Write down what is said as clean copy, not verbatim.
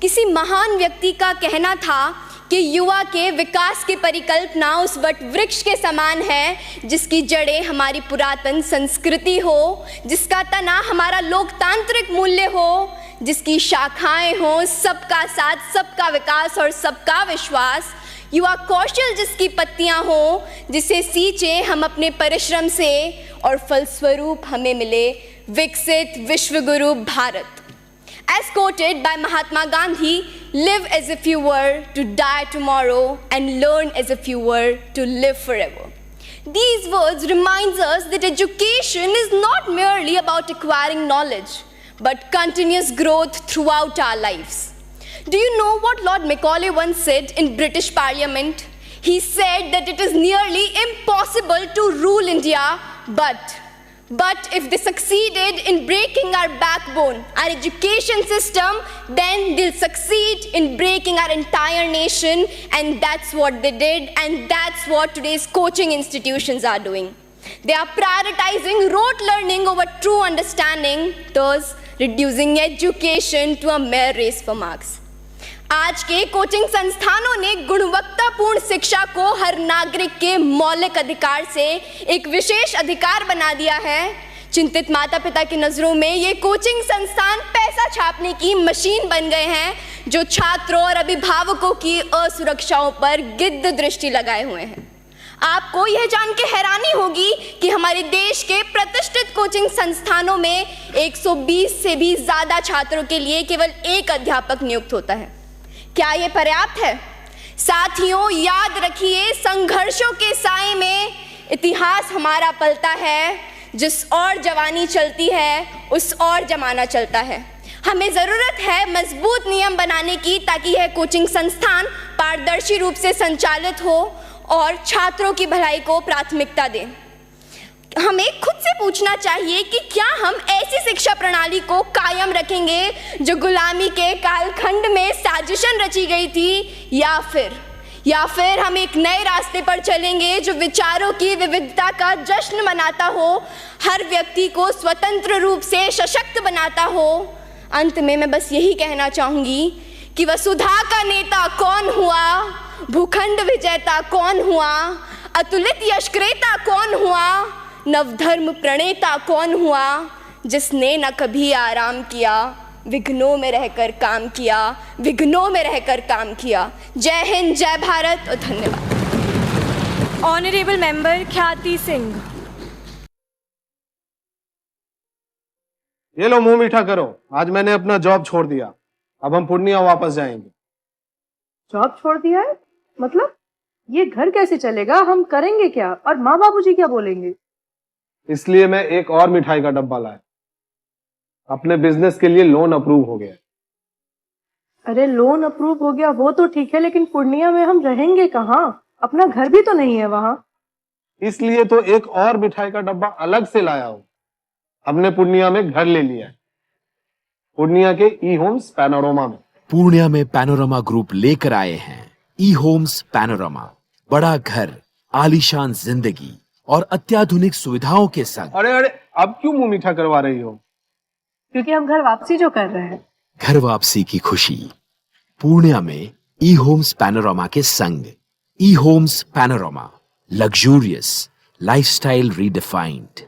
किसी महान व्यक्ति का कहना था कि युवा के विकास की परिकल्पना उस वट वृक्ष के समान है जिसकी जड़ें हमारी पुरातन संस्कृति हो, जिसका तना हमारा लोकतांत्रिक मूल्य हो, जिसकी शाखाएं हो सबका साथ, सबका विकास और सबका विश्वास। युवा कौशल जिसकी पत्तियां हो, जिसे सींचे हम अपने परिश्रम से और फलस्वरूप हमें मिले विकसित विश्वगुरु Bharat. As quoted by Mahatma Gandhi, live as if you were to die tomorrow and learn as if you were to live forever. These words reminds us that education is not merely about acquiring knowledge, but continuous growth throughout our lives. Do you know what Lord Macaulay once said in British Parliament? He said that it is nearly impossible to rule India, but if they succeeded in breaking our backbone, our education system, then they'll succeed in breaking our entire nation, and that's what they did, and that's what today's coaching institutions are doing. They are prioritizing rote learning over true understanding, thus reducing education to a mere race for marks. आज के coaching संस्थानों ने गुणवत्तापूर्ण शिक्षा को हर नागरिक के मौलिक अधिकार से एक विशेष अधिकार बना दिया है। चिंतित माता पिता की नज़रों में ये कोचिंग संस्थान पैसा छापने की मशीन बन गए हैं जो छात्रों और अभिभावकों की असुरक्षाओं पर गिद्ध दृष्टि लगाए हुए हैं। आपको यह जान के हैरानी होगी कि हमारे देश के प्रतिष्ठित कोचिंग संस्थानों में 120 से भी ज़्यादा छात्रों के लिए केवल एक अध्यापक नियुक्त होता है। क्या ये पर्याप्त है? साथियों, याद रखिए, संघर्षों के साए में इतिहास हमारा पलता है। जिस और जवानी चलती है उस और जमाना चलता है। हमें ज़रूरत है मजबूत नियम बनाने की ताकि यह कोचिंग संस्थान पारदर्शी रूप से संचालित हो और छात्रों की भलाई को प्राथमिकता दें। हमें खुद से पूछना चाहिए कि क्या हम ऐसी शिक्षा प्रणाली को कायम रखेंगे जो गुलामी के कालखंड में साजिशन रची गई थी, या फिर हम एक नए रास्ते पर चलेंगे जो विचारों की विविधता का जश्न मनाता हो, हर व्यक्ति को स्वतंत्र रूप से सशक्त बनाता हो। अंत में मैं बस यही कहना चाहूँगी कि वसुधा का नेता कौन हुआ, भूखंड विजेता कौन हुआ, अतुलित यशक्रेता कौन हुआ, नवधर्म प्रणेता कौन हुआ, जिसने न कभी आराम किया, विघ्नों में रहकर काम किया, विघ्नों में रहकर काम किया। जय हिंद, जय भारत और धन्यवाद। ऑनरेबल मेंबर ख्याति सिंह। ये लो, मुंह मीठा करो। आज मैंने अपना जॉब छोड़ दिया, अब हम पूर्णिया वापस जाएंगे। जॉब छोड़ दिया है? मतलब ये घर कैसे चलेगा? हम करेंगे क्या? और माँ बाबूजी क्या बोलेंगे? इसलिए मैं एक और मिठाई का डब्बा लाया। अपने बिजनेस के लिए लोन अप्रूव हो गया। अरे लोन अप्रूव हो गया वो तो ठीक है, लेकिन पूर्णिया में हम रहेंगे कहाँ? अपना घर भी तो नहीं है वहाँ। इसलिए तो एक और मिठाई का डब्बा अलग से लाया हूँ। हमने पूर्णिया में घर ले लिया है, पूर्णिया के ई होम्स पैनोरमा में। पूर्णिया में पैनोरमा ग्रुप लेकर आए हैं ई होम्स पैनोरमा। बड़ा घर, आलीशान जिंदगी और अत्याधुनिक सुविधाओं के संग। अरे अब क्यों मुंह मीठा करवा रही हो? क्योंकि हम घर वापसी जो कर रहे हैं। घर वापसी की खुशी पूर्णिया में ई होम्स पैनोरमा के संग। ई Homes Panorama, luxurious lifestyle redefined.